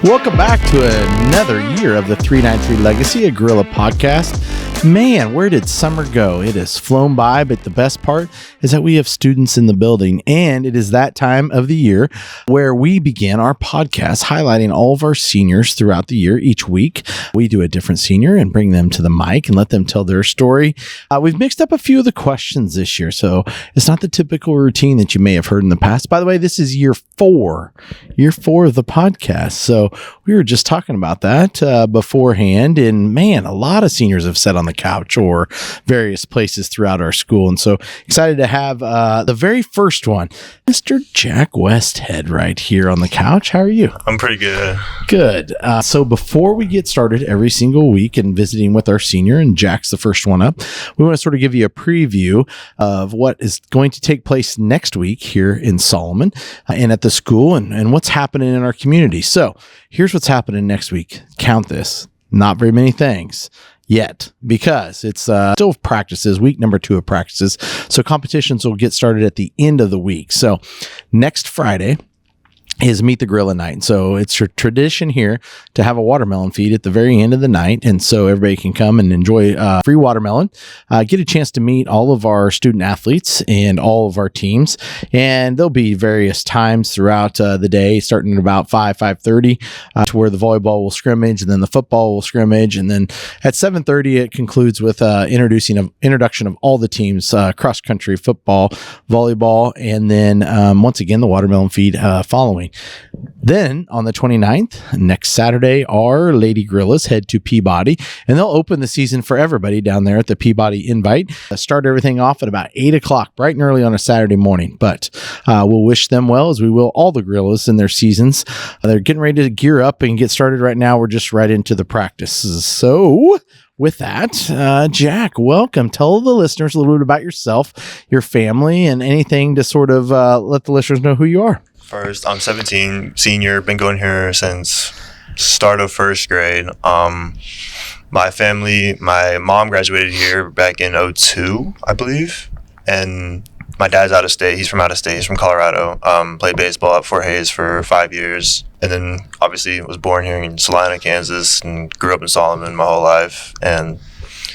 Welcome back to another year of the 393 Legacy, a Gorilla podcast. Man, where did summer go? It has flown by, but the best part is that we have students in the building, and it is that time of the year where we begin our podcast highlighting all of our seniors throughout the year. Each week, we do a different senior and bring them to the mic and let them tell their story. We've mixed up a few of the questions this year, so it's not the typical routine that you may have heard in the past. By the way, this is year four of the podcast, so we were just talking about that beforehand, and man, a lot of seniors have sat on the couch or various places throughout our school, and so excited to have the very first one, Mr. Jack Westhead, right here on the couch. How are you? I'm pretty good. Good. So before we get started every single week and visiting with our senior, and Jack's the first one up, we want to sort of give you a preview of what is going to take place next week here in Solomon and at the school and what's happening in our community. So here's what's happening next week. Count this. Not very many things yet, because it's still practices, week number 2 of practices. So competitions will get started at the end of the week. So next Friday is Meet the Gorilla night. And so it's a tradition here to have a watermelon feed at the very end of the night. And so everybody can come and enjoy free watermelon, get a chance to meet all of our student athletes and all of our teams. And there'll be various times throughout the day, starting at about 5:30 to where the volleyball will scrimmage, and then the football will scrimmage. And then at 7:30, it concludes with introduction of all the teams, cross country, football, volleyball, and then once again, the watermelon feed following. Then on the 29th, next Saturday, our Lady Gorillas head to Peabody, and they'll open the season for everybody down there at the Peabody Invite. Start everything off at about 8 o'clock, bright and early on a Saturday morning. But we'll wish them well, as we will all the Gorillas in their seasons. They're getting ready to gear up and get started right now. We're just right into the practices. So with that, Jack, welcome. Tell the listeners a little bit about yourself, your family, and anything to sort of let the listeners know who you are. First, I'm 17, senior, been going here since start of first grade. My family, my mom graduated here back in 2002, I believe, and my dad's out of state. He's from out of state. He's from Colorado. Played baseball at Fort Hays for 5 years, and then obviously was born here in Salina, Kansas, and grew up in Solomon my whole life, and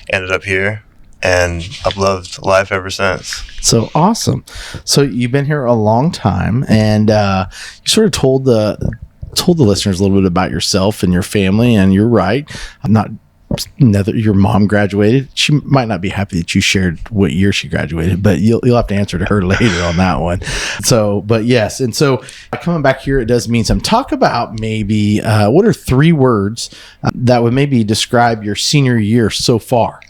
ended up here. And I've loved life ever since. So awesome. So you've been here a long time, and you sort of told the listeners a little bit about yourself and your family. And you're right. Your mom graduated. She might not be happy that you shared what year she graduated, but you'll have to answer to her later on that one. So, but yes. And so coming back here, it does mean some. Talk about maybe what are 3 words that would maybe describe your senior year so far?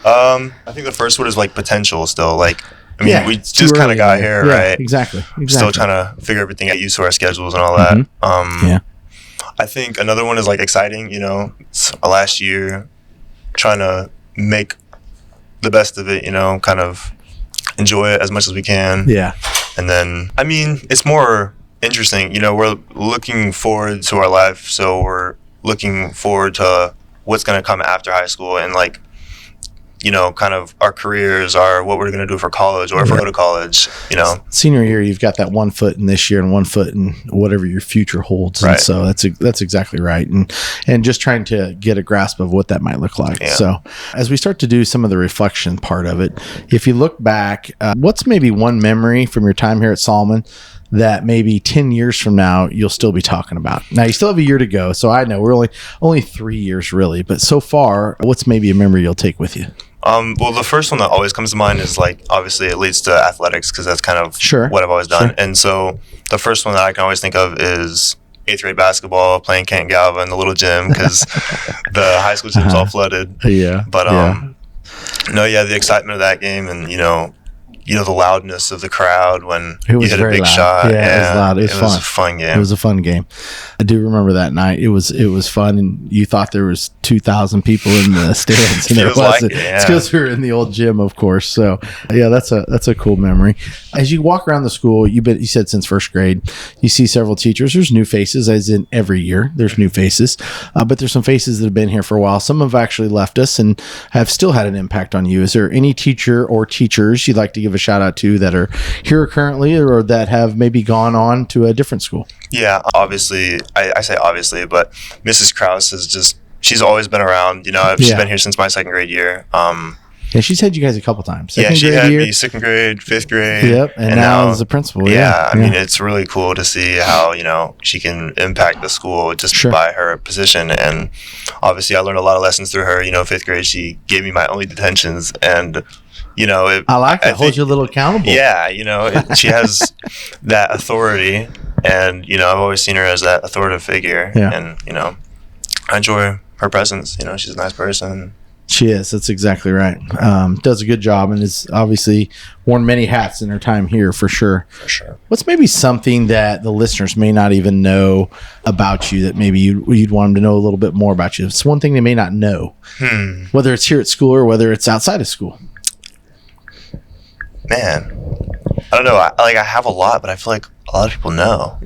I think the first word is like potential still. Like, I mean, we just kind of got here, right? Exactly. Still trying to figure everything out, used to our schedules and all that. Mm-hmm. I think another one is like exciting, it's our last year, trying to make the best of it, kind of enjoy it as much as we can. Yeah. And then, I mean, it's more interesting, we're looking forward to our life. So we're looking forward to what's going to come after high school, and like, kind of our careers are what we're going to do for college, or if we go to college, Senior year, you've got that 1 foot in this year and 1 foot in whatever your future holds. Right. And so that's exactly right. And just trying to get a grasp of what that might look like. Yeah. So as we start to do some of the reflection part of it, if you look back, what's maybe one memory from your time here at Solomon that maybe 10 years from now you'll still be talking about? Now you still have a year to go, so I know we're only 3 years really, but so far, what's maybe a memory you'll take with you? Well, the first one that always comes to mind is like, obviously it leads to athletics, because that's kind of what I've always done. Sure. And so the first one that I can always think of is 8th grade basketball, playing Kent Galva in the little gym, because the high school gym's all flooded. Yeah. But the excitement of that game, and the loudness of the crowd when you hit a big loud shot. Yeah, it was loud. It was fun. Was a fun game. It was a fun game. I do remember that night. It was fun, and you thought there was 2,000 people in the stands, and it wasn't. It's because we were in the old gym, of course. So yeah, that's a cool memory. As you walk around the school, you said since first grade, you see several teachers. There's new faces, as in every year. There's new faces, but there's some faces that have been here for a while. Some have actually left us and have still had an impact on you. Is there any teacher or teachers you'd like to give a shout out to that are here currently, or that have maybe gone on to a different school? Yeah, obviously, I say obviously, but Mrs. Krause she's always been around. She's Yeah. been here since my second grade year. Yeah, she's had you guys a couple times. Yeah, Second she grade had year. me second grade, fifth grade. Yep, and now as a principal. Yeah, I mean, it's really cool to see how, she can impact the school just Sure. by her position. And obviously, I learned a lot of lessons through her. Fifth grade, she gave me my only detentions. And, I like that. Holds you a little accountable. Yeah, she has that authority. And, I've always seen her as that authoritative figure. Yeah. And, I enjoy her presence. She's a nice person. She is. That's exactly right. Does a good job and has obviously worn many hats in her time here for sure. For sure. What's maybe something that the listeners may not even know about you that maybe you'd want them to know a little bit more about you? It's one thing they may not know, whether it's here at school or whether it's outside of school. Man, I don't know. I have a lot, but I feel like a lot of people know,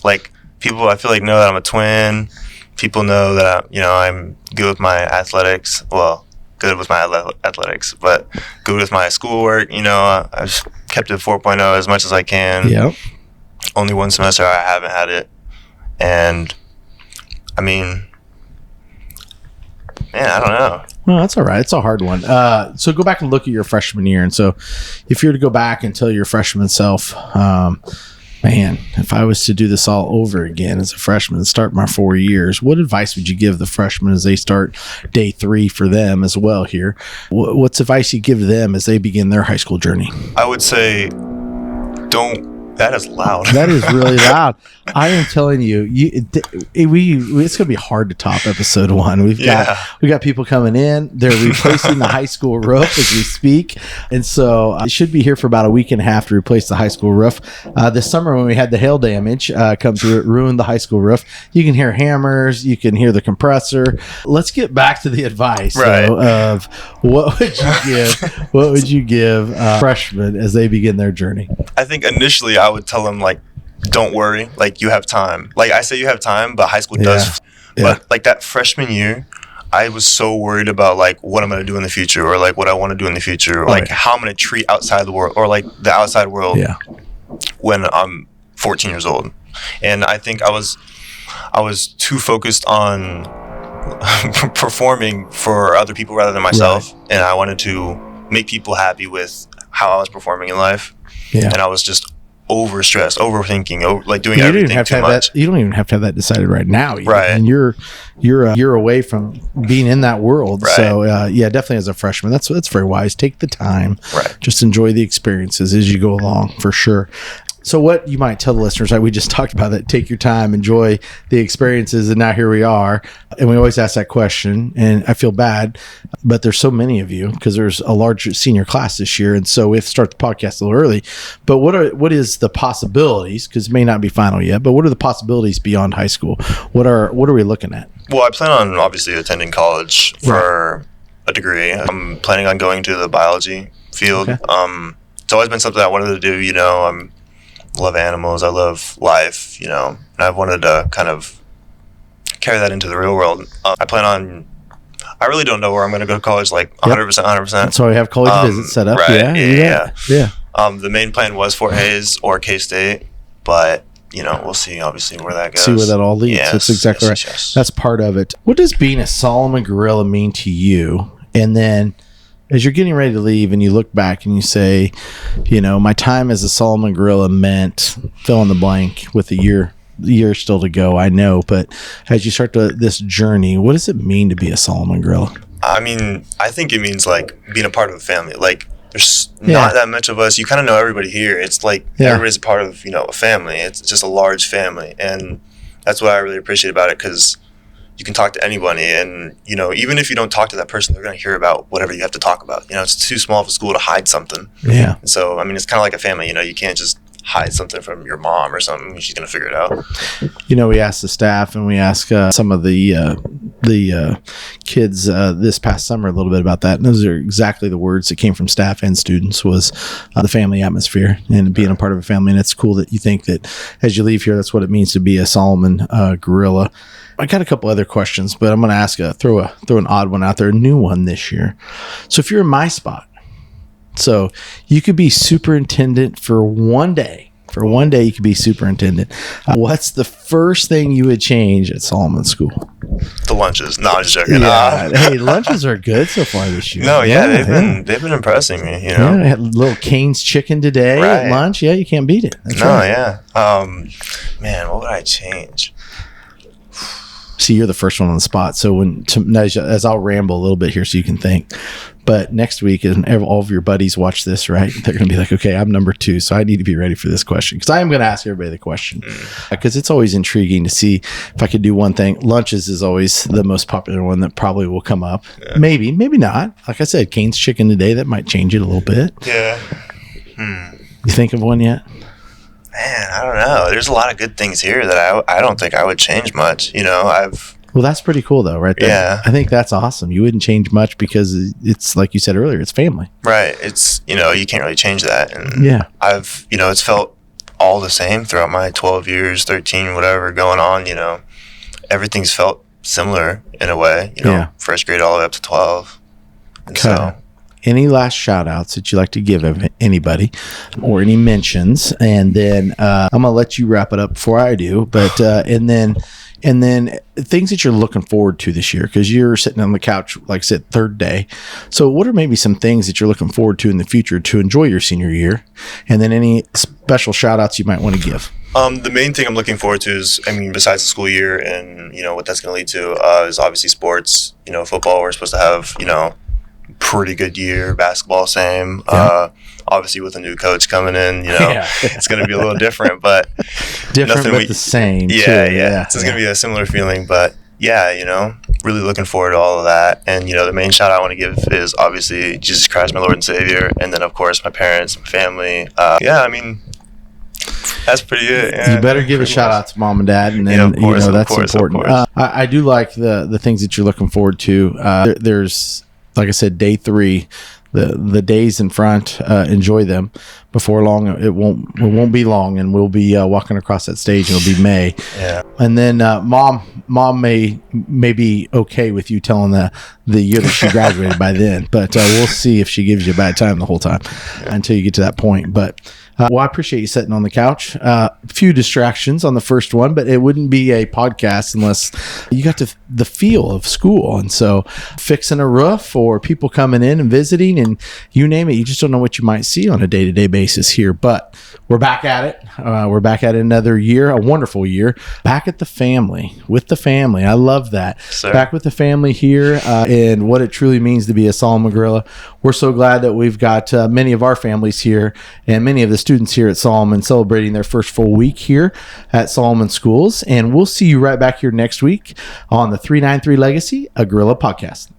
like people I feel like know that I'm a twin. People know that I'm good with my athletics. Well, good with my athletics, but good with my schoolwork. I've kept it 4.0 as much as I can. Yeah. Only one semester I haven't had it, and I mean, man, I don't know. Well, that's all right. It's a hard one. So go back and look at your freshman year. And so if you were to go back and tell your freshman self, man, if I was to do this all over again as a freshman and start my 4 years, what advice would you give the freshmen as they start day 3 for them as well here? What's advice you give them as they begin their high school journey? I would say that is loud. That is really loud. I am telling you, it's going to be hard to top episode 1. We got people coming in. They're replacing the high school roof as we speak, and so I should be here for about a week and a half to replace the high school roof. This summer when we had the hail damage come through, it ruined the high school roof. You can hear hammers. You can hear the compressor. Let's get back to the advice though, of what would you give freshmen as they begin their journey? I think initially I would tell them, don't worry, you have time. I say you have time, but high school does. Yeah. But that freshman year, I was so worried about what I'm going to do in the future, or what I want to do in the future, or how I'm going to treat outside the world, or the outside world when I'm 14 years old. And I think I was too focused on performing for other people rather than myself. Right. And I wanted to make people happy with how I was performing in life. Yeah. And I was just overstressed, overthinking, doing everything too much. You don't even have to have that decided right now. Right. And you're a year away from being in that world. Right. So definitely as a freshman, that's very wise. Take the time. Right. Just enjoy the experiences as you go along, for sure. So what you might tell the listeners, we just talked about that, take your time, enjoy the experiences, and now here we are. And we always ask that question, and I feel bad, but there's so many of you because there's a large senior class this year, and so we have to start the podcast a little early. But what is the possibilities, because it may not be final yet, but what are the possibilities beyond high school? What are we looking at? Well, I plan on obviously attending college for a degree. I'm planning on going to the biology field. Okay. It's always been something I wanted to do, I love animals. I love life, and I've wanted to kind of carry that into the real world. I really don't know where I'm going to go to college, 100%. So we have college visits set up. Right. Yeah. The main plan was Fort Hayes or K-State, but, we'll see, obviously, where that goes. See where that all leads. Yes, that's exactly right. Yes. That's part of it. What does being a Solomon Gorilla mean to you? And then as you're getting ready to leave and you look back and you say, my time as a Solomon Gorilla meant fill in the blank with a year still to go, I know. But as you start this journey, what does it mean to be a Solomon Gorilla? I mean, I think it means being a part of a family. There's not that much of us. You kind of know everybody here. It's everybody's a part of, a family. It's just a large family. And that's what I really appreciate about it, because you can talk to anybody, and even if you don't talk to that person, they're going to hear about whatever you have to talk about. It's too small of a school to hide something. Yeah. And so it's kind of like a family. You can't just hide something from your mom or something. She's going to figure it out. We asked the staff and we asked some of the kids this past summer a little bit about that, and those are exactly the words that came from staff and students, was the family atmosphere and being a part of a family. And it's cool that you think that as you leave here, that's what it means to be a Solomon Gorilla. I got a couple other questions, but I'm going to ask throw an odd one out there, a new one this year. So if you're in my spot, so you could be superintendent for one day For one day, you could be superintendent. What's the first thing you would change at Solomon School? The lunches. No, I'm just joking. Yeah. Hey, lunches are good so far this year. No, they've been impressing me. You know, I had a little Cane's chicken today at lunch. Yeah, you can't beat it. That's right. Yeah. Man, what would I change? See, you're the first one on the spot. So as I'll ramble a little bit here so you can think. But next week, and all of your buddies watch this, right? They're going to be like, okay, I'm number 2, so I need to be ready for this question. Because I am going to ask everybody the question. Because it's always intriguing to see if I could do one thing. Lunches is always the most popular one that probably will come up. Yeah. Maybe not. Like I said, Cane's chicken today, that might change it a little bit. Yeah. You think of one yet? Man, I don't know. There's a lot of good things here that I don't think I would change much. You know, Well, that's pretty cool, though, right there. Yeah. I think that's awesome. You wouldn't change much because it's, like you said earlier, it's family. Right. It's, you can't really change that. And yeah. It's felt all the same throughout my 12 years, 13, whatever going on, everything's felt similar in a way, first grade all the way up to 12. And so. Any last shout outs that you'd like to give anybody or any mentions? And then I'm going to let you wrap it up before I do. But and then things that you're looking forward to this year, because you're sitting on the couch, like I said, third day. So what are maybe some things that you're looking forward to in the future to enjoy your senior year? And then any special shout outs you might want to give? The main thing I'm looking forward to is, besides the school year and, what that's going to lead to is obviously sports. Football, we're supposed to have, pretty good year. Basketball, same. Yeah. Obviously with a new coach coming in, it's going to be a little different, but the same. Yeah. So it's going to be a similar feeling, but really looking forward to all of that. And, the main shout I want to give is obviously Jesus Christ, my Lord and Savior. And then of course my parents, my family. That's pretty it. Yeah, you better give a shout out to mom and dad, and then that's important. I do like the things that you're looking forward to. There's, like I said, day 3, the days in front. Enjoy them. Before long, it won't be long, and we'll be walking across that stage. It'll be May. Yeah. And then mom may be okay with you telling the year that she graduated by then, but we'll see if she gives you a bad time the whole time until you get to that point. But I appreciate you sitting on the couch. A few distractions on the first one, but it wouldn't be a podcast unless you got the feel of school. And so fixing a roof or people coming in and visiting and you name it, you just don't know what you might see on a day-to-day basis here. But we're back at it. We're back at another year, a wonderful year. Back at the family, with the family. I love that. Sir. Back with the family here and what it truly means to be a Solomon Gorilla. We're so glad that we've got many of our families here and many of the students here at Solomon celebrating their first full week here at Solomon Schools. And we'll see you right back here next week on the 393 Legacy, a Gorilla podcast.